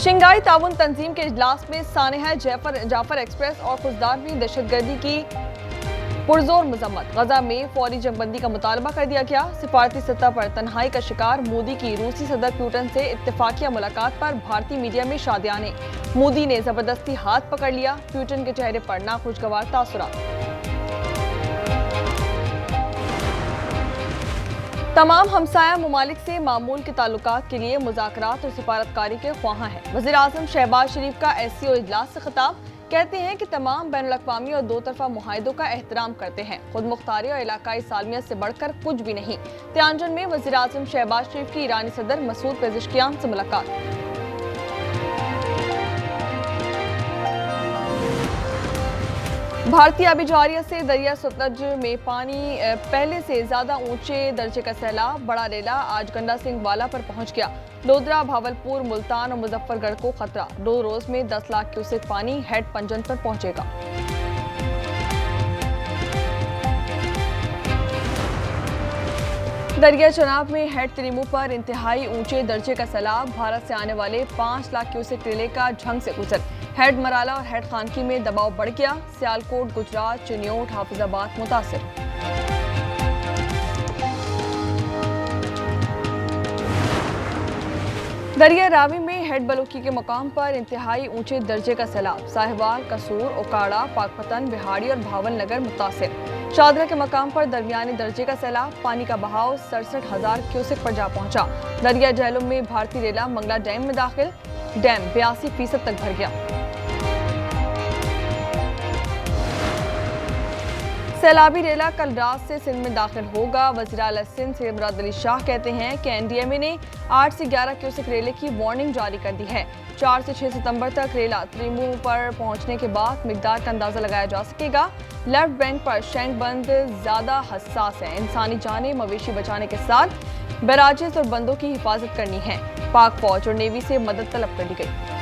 Shanghai ताउन तंजीम के इजलास में सानेहा जाफर एक्सप्रेस और खुजदार में दहशतगर्दी की पुरजोर मजम्मत। गजा में फौरी जंगबंदी का मुतालबा कर दिया गया। सिफारती सतह पर तन्हाई का शिकार मोदी की रूसी सदर पुतिन से इत्तेफाकिया मुलाकात पर भारतीय मीडिया में शादियाने। मोदी ने जबरदस्ती हाथ पकड़ लिया। पुतिन के चेहरे पर नाखुशगवार तासुरात। तमाम हमसाया ममालिक से मामूल के ताल्लुकात के लिए मुज़ाकरात और सिफारतकारी के ख्वाहां हैं। वज़ीर आज़म शहबाज शरीफ का SCO इजलास से खिताब। कहते हैं कि तमाम बैनुल-अक़वामी और दो तरफा मुआहिदों का एहतराम करते हैं। खुद मुख्तारी और इलाकाई सालमियत से बढ़कर कुछ भी नहीं। तियानजन में वज़ीर आज़म शहबाज शरीफ की ईरानी सदर मसूद पेज़ेश्कियान से मुलाकात। भारतीय आबिजारिया से दरिया सतलज में पानी पहले से ज्यादा ऊंचे दर्जे का सैलाब। बड़ा रेला आज गंडा सिंह वाला पर पहुंच गया। लोधरा, भावलपुर, मुल्तान और मुजफ्फरगढ़ को खतरा। 2 रोज में 10 लाख क्यूसेक पानी हेड पंजन पर पहुंचेगा। दरिया चनाब में हेड त्रिमू पर इंतहाई ऊंचे दर्जे का सैलाब। भारत से आने वाले 5 लाख क्यूसेक रेले का झंग से गुजर। हेड मराला और हेड खानकी में दबाव बढ़ गया। सियालकोट, गुजरात, चिन्योट, हाफिजाबाद मुतासिर। दरिया रावी में हेड बलूकी के मकाम पर इंतहाई ऊंचे दर्जे का सैलाब। साहिवाल, कसूर, ओकाड़ा, पाकपतन, बिहाड़ी और भावल नगर मुतासिर। शादरा के मकाम पर दरमियानी दर्जे का सैलाब। पानी का बहाव 67,000 क्यूसेक पर जा पहुंचा। दरिया झेलम में भारतीय रेला मंगला डैम में दाखिल। डैम 82% तक भर गया। सैलाबी रेला कल रात से सिंध में दाखिल होगा। वज़ीर आला सिंध से मुराद अली शाह कहते हैं कि NDMA ने 8 से 11 क्यूसेक रेले की वार्निंग जारी कर दी है। 4 से 6 सितंबर तक रेला त्रिमू पर पहुंचने के बाद मिकदार का अंदाजा लगाया जा सकेगा। लेफ्ट बैंक पर शैंक बंद ज्यादा हसास है। इंसानी जानें मवेशी बचाने के साथ बैराजेस और बंदों की हिफाजत करनी है। पाक फौज और नेवी से मदद तलब कर दी गई।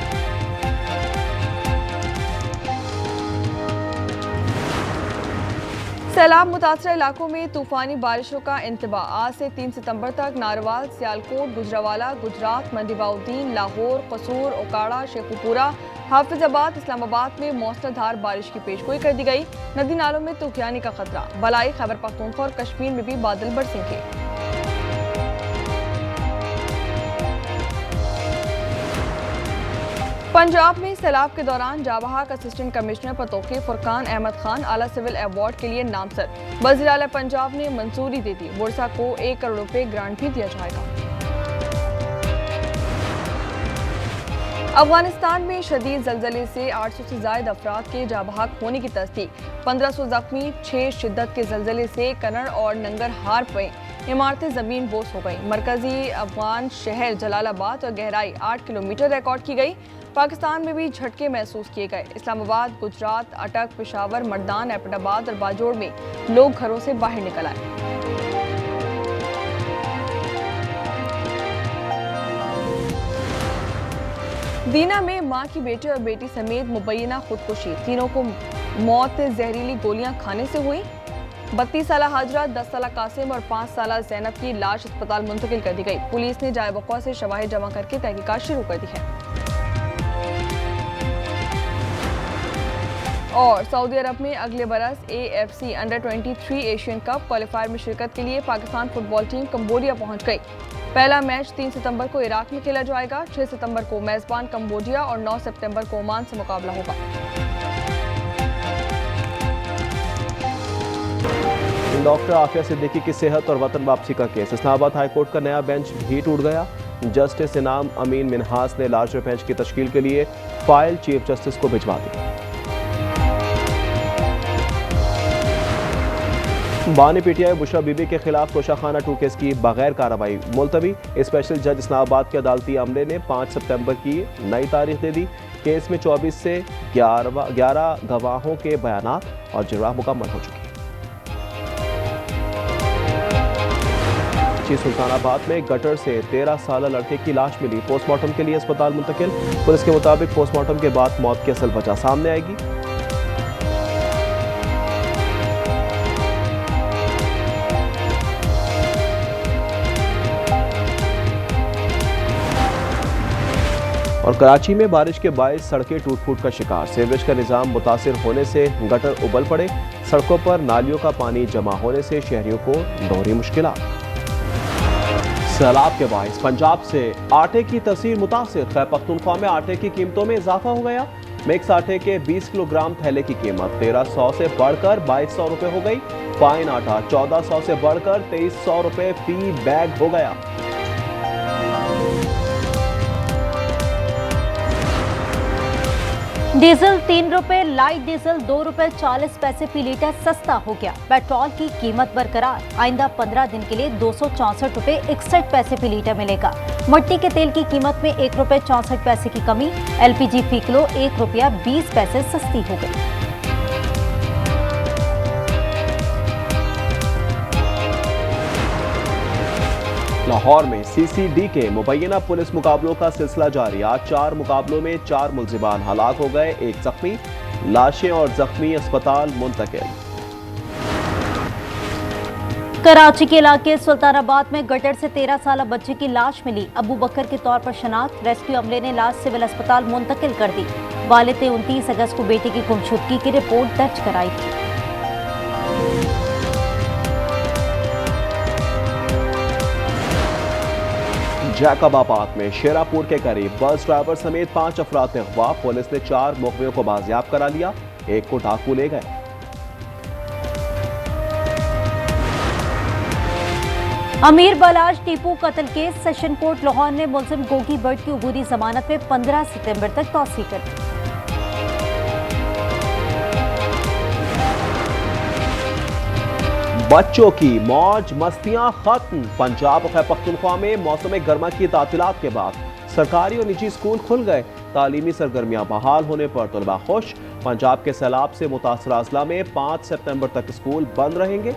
सैलाब मुतासर इलाकों में तूफानी बारिशों का इंतबाह। आज से 3 सितंबर तक नारवाल, सियालकोट, गुजरावाला, गुजरात, मंडीबाउद्दीन, लाहौर, कसूर, ओकाड़ा, शेखुपुरा, हाफिजाबाद, इस्लामाबाद में मौसलाधार बारिश की पेशगोई कर दी गई। नदी नालों में तूफानी का खतरा। बलाई, खैबर पख्तूनख्वा और कश्मीर में भी बादल बरसेंगे। पंजाब में सैलाब के दौरान जाबहाक असिस्टेंट कमिश्नर पर तौक़ीफ़ फुरकान अहमद खान आला सिविल अवार्ड के लिए नामजद। वज़ीर आला पंजाब ने मंजूरी दे दी। बुरसा को 1 करोड़ रुपए ग्रांट भी दिया जाएगा। अफगानिस्तान में शदीद जलजले से 800 से ज़ायद अफराद के जाबहाक होने की तस्दीक। 1500 जख्मी। 6 शिद्दत के जलजले से कन्नड़ और नंगरहार में इमारतें ज़मीन बोस हो गई। मरकजी अफगान शहर जलालाबाद और गहराई 8 किलोमीटर रिकॉर्ड की गई। पाकिस्तान में भी झटके महसूस किए गए। इस्लामाबाद, गुजरात, अटक, पेशावर, मर्दान, एबटाबाद और बाजोड़ में लोग घरों से बाहर निकल आए। दीना में मां की बेटे और बेटी समेत मुबैना खुदकुशी। तीनों को मौत जहरीली गोलियां खाने से हुई। 32 साला हाजरा, 10 साला कासिम और 5 साला जैनब की लाश अस्पताल मुंतकिल कर दी गई। पुलिस ने जाए वक़्वा से शवाहिद जमा करके तहकीकात शुरू कर दी है। और सऊदी अरब में अगले बरस AFC अंडर-23 एशियन कप क्वालिफायर में शिरकत के लिए पाकिस्तान फुटबॉल टीम कंबोडिया पहुंच गई। पहला मैच 3 सितंबर को इराक में खेला जाएगा। 6 सितंबर को मेजबान कंबोडिया और 9 सितंबर को ओमान से मुकाबला होगा। डॉक्टर आफिया सिद्दीकी की सेहत और वतन वापसी का केस। इस्लामाबाद हाईकोर्ट का नया बेंच भी टूट गया। जस्टिस इनाम अमीन मिनहास ने लार्जर बेंच की तश्कील के लिए फाइल चीफ जस्टिस को भिजवा दी। बानी PTI बुशरा बीबी के खिलाफ तोशाखाना 2 केस की बगैर कार्रवाई मुलतवी। स्पेशल जज इस्लामाबाद के अदालती अमले ने 5 सितंबर की नई तारीख दे दी। केस में 24 से 11 गवाहों के बयानात और जिरह मुकम्मल हो चुकी। सुल्तानाबाद में गटर से 13 साला लड़के की लाश मिली। पोस्टमार्टम के लिए अस्पताल मुंतकिल। पुलिस के मुताबिक पोस्टमार्टम के बाद मौत की असल वजह सामने आएगी। और कराची में बारिश के बायस सड़कें टूट फूट का शिकार, सीवरेज का निजाम मुतासिर होने से गटर उबल पड़े, सड़कों पर नालियों का पानी जमा होने से शहरियों को दोहरी मुश्किलात। सैलाब के बायस पंजाब से आटे की तस्वीर मुतासिर, खैबर पख्तूनख्वा में आटे की कीमतों में इजाफा हो गया। मिक्स आटे के 20 किलोग्राम थैले की कीमत 1300 से बढ़कर 2200 रुपए हो गई। फाइन आटा 1400 से बढ़कर 2300 रुपए फी बैग हो गया। डीजल 3 रुपए, लाइट डीजल 2 रुपए 40 पैसे फी लीटर सस्ता हो गया। पेट्रोल की कीमत बरकरार, आइंदा 15 दिन के लिए 264 रुपए 61 पैसे फी लीटर मिलेगा। मट्टी के तेल की कीमत में 1 रुपए 64 पैसे की कमी, एलपीजी फी किलो 1 रुपया 20 पैसे सस्ती हो गई। लाहौर में सीसीडी के मुबैना पुलिस मुकाबलों का सिलसिला जारी। आज 4 मुकाबलों में 4 मुल्जिमान हलाक हो गए, 1 जख्मी, लाशें और जख्मी अस्पताल मुंतकिल। कराची के इलाके सुल्तानाबाद में गटर से 13 साल बच्चे की लाश मिली। अबू बकर के तौर पर शनाख्त, रेस्क्यू अमले ने लाश सिविल अस्पताल मुंतकिल कर दी। वालिद ने 29 अगस्त को बेटे की गुमशुदगी की रिपोर्ट दर्ज कराई थी। जैकबाबाद में शेरापुर के करीब बस ड्राइवर समेत 5 अफराद अगवा, पुलिस ने 4 मुखबिरों को बाजियाब करा लिया, 1 को डाकू ले गए। अमीर बलाज टीपू कत्ल केस, सेशन कोर्ट लाहौर ने मुलजिम गोगी भट्ट की उबूरी जमानत में 15 सितंबर तक तौसीह कर दी। बच्चों की मौज मस्तियां खत्म। पंजाब और खैबर पख्तूनख्वा में मौसम गर्मा की तातीलात के बाद सरकारी और निजी स्कूल खुल गए। तालीमी सरगर्मियां बहाल होने पर तलबा खुश। पंजाब के सैलाब से मुतासरा अजला में 5 सितंबर तक स्कूल बंद रहेंगे।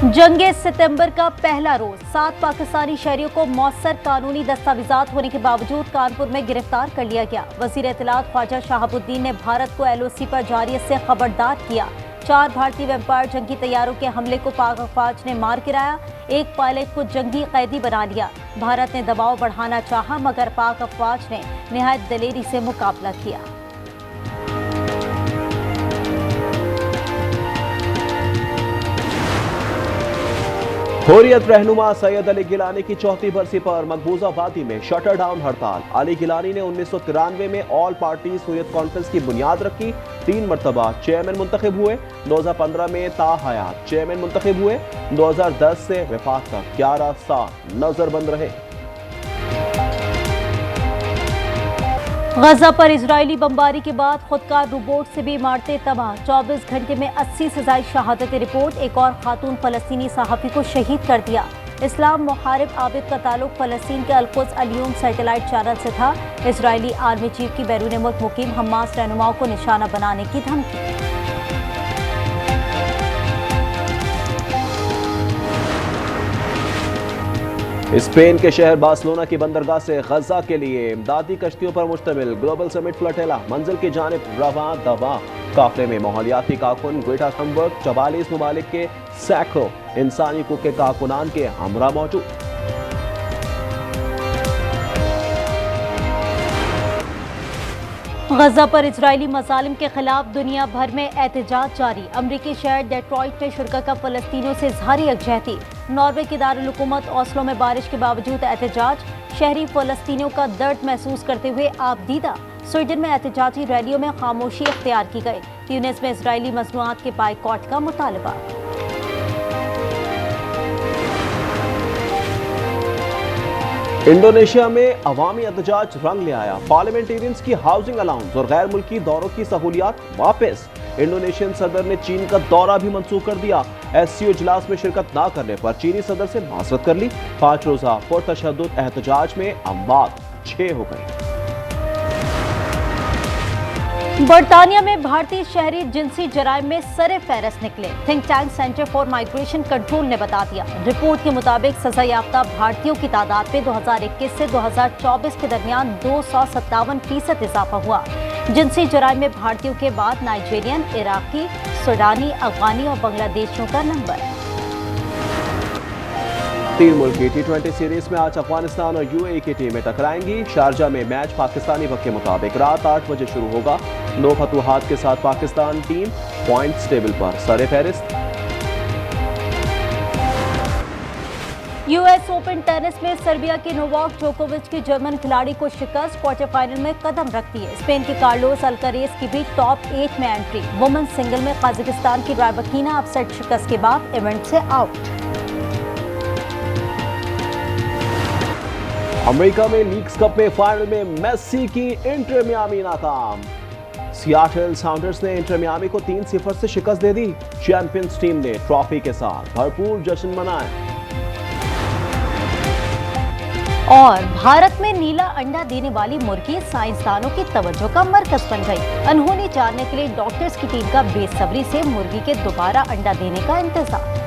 जंगे सितंबर का पहला रोज 7 पाकिस्तानी शहरियों को मौसर कानूनी दस्तावेजात होने के बावजूद कानपुर में गिरफ्तार कर लिया गया। वजीर इत्तलात ख्वाजा शहाबुद्दीन ने भारत को LOC पर जारियत से खबरदार किया। 4 भारतीय वेम्पायर जंगी तैयारों के हमले को पाक अफवाज ने मार गिराया। 1 पायलट को जंगी कैदी बना लिया। भारत ने दबाव बढ़ाना चाहा मगर पाक अफवाज ने निहायत दलेरी से मुकाबला किया। हुर्रियत रहनुमा सैयद अली गिलानी की 4थी बरसी पर मकबूजा वादी में शटर डाउन हड़ताल। अली गिलानी ने 1993 में ऑल पार्टीज हुर्रियत कॉन्फ्रेंस की बुनियाद रखी। 3 मरतबा चेयरमैन मुंतखब हुए। 2015 में ताहयात चेयरमैन मुंतखब हुए। 2010 से वफाक तक 11 साल नजरबंद रहे। गजा पर इजरायली बमबारी के बाद खुदकार रोबोट से भी इमारतें तबाह। 24 घंटे में 80 से ज़ायद शहादत रिपोर्ट। एक और खातून फलस्तीनी सहाफ़ी को शहीद कर दिया। इस्लाम मुहारिब आबिद का ताल्लुक फलस्तीन के अल-कुद्स अल-यौम सैटेलाइट चैनल से था। इजरायली आर्मी चीफ की बैरून मुल्क मुकीम हमास रहनुमाओं को निशाना बनाने की धमकी। स्पेन के शहर बार्सिलोना की बंदरगाह से गजा के लिए इमदादी कश्तियों पर मुश्तमिल ग्लोबल समिट फ्लटेला मंजिल की जानिब रवां दवा। काफिले में माहौलियाती कारकुन, ग्रेटा थनबर्ग, 44 ममालिक के सैकड़ों इंसानी हकूक़ के कारकुनान के हमरा मौजूद। गजा पर इजरायली मज़ालिम के खिलाफ दुनिया भर में एहतजाज जारी। अमरीकी शहर डेट्रॉइट में शुरका का फलस्तीनियों से इज़हारी यकजहती। नॉर्वे की दारुल-हुकूमत ओस्लो में बारिश के बावजूद एहतजाज। शहरी फलस्तीनियों का दर्द महसूस करते हुए आपदीदा। स्वीडन में एहतजाजी रैलियों में खामोशी इख्तियार की गई। ट्यूनिस में इजरायली मसनूआत के बाइकॉट का मुतालबा। इंडोनेशिया में अवामी एहतजाज रंग ले आया। पार्लियामेंटेरियंस की हाउसिंग अलाउंस और गैर मुल्की दौरों की सहूलियात वापस। इंडोनेशियन सदर ने चीन का दौरा भी मंसूख कर दिया। SCO इजलास में शिरकत न करने पर चीनी सदर से माजरत कर ली। 5 रोजा पुरतशद्दुद एहतजाज में अमवात 6 हो गई। बरतानिया में भारतीय शहरी जिनसी जराइम में सरे फहरस्त निकले। Think tank centre for migration control ने बता दिया। रिपोर्ट के मुताबिक सजा याफ्ता भारतीयों की तादाद में 2021 से 2024 के दरमियान 257% इजाफा हुआ। जिनसी जराइम में भारतीयों के बाद नाइजीरियन, इराकी, सूडानी, अफगानी और बांग्लादेशियों का नंबर। 3 मुल्की T20 सीरीज में आज अफगानिस्तान और UAE की टीमें टकराएंगी। शारजा में मैच पाकिस्तानी वक्त के मुताबिक रात 8 बजे शुरू होगा। 9 फतुहात के साथ पाकिस्तान टीम पॉइंट्स टेबल पर सर-ए-फहरिस्त। यूएस ओपन टेनिस में सर्बिया के नोवाक जोकोविच की जर्मन खिलाड़ी को शिकस्त, क्वार्टर फाइनल में कदम रखती है। स्पेन के कार्लोस अल्कारेज की भी टॉप 8 में एंट्री। वुमेन्स सिंगल में कजाकिस्तान की रायबकीना अपसेट शिकस्त के बाद इवेंट से आउट। अमेरिका में लीग्स कप में फाइनल में मेसी की इंटर मियामी नाकाम। सियाटल साउंडर्स ने इंटर मियामी को 3-0 से शिकस्त दे दी। चैंपियंस टीम ने ट्रॉफी के साथ भरपूर जश्न मनाया। और भारत में नीला अंडा देने वाली मुर्गी साइंसदानों की तवज्जो का मरकज बन गई। अनहोनी जानने के लिए डॉक्टर्स की टीम का बेसब्री से मुर्गी के दोबारा अंडा देने का इंतजार।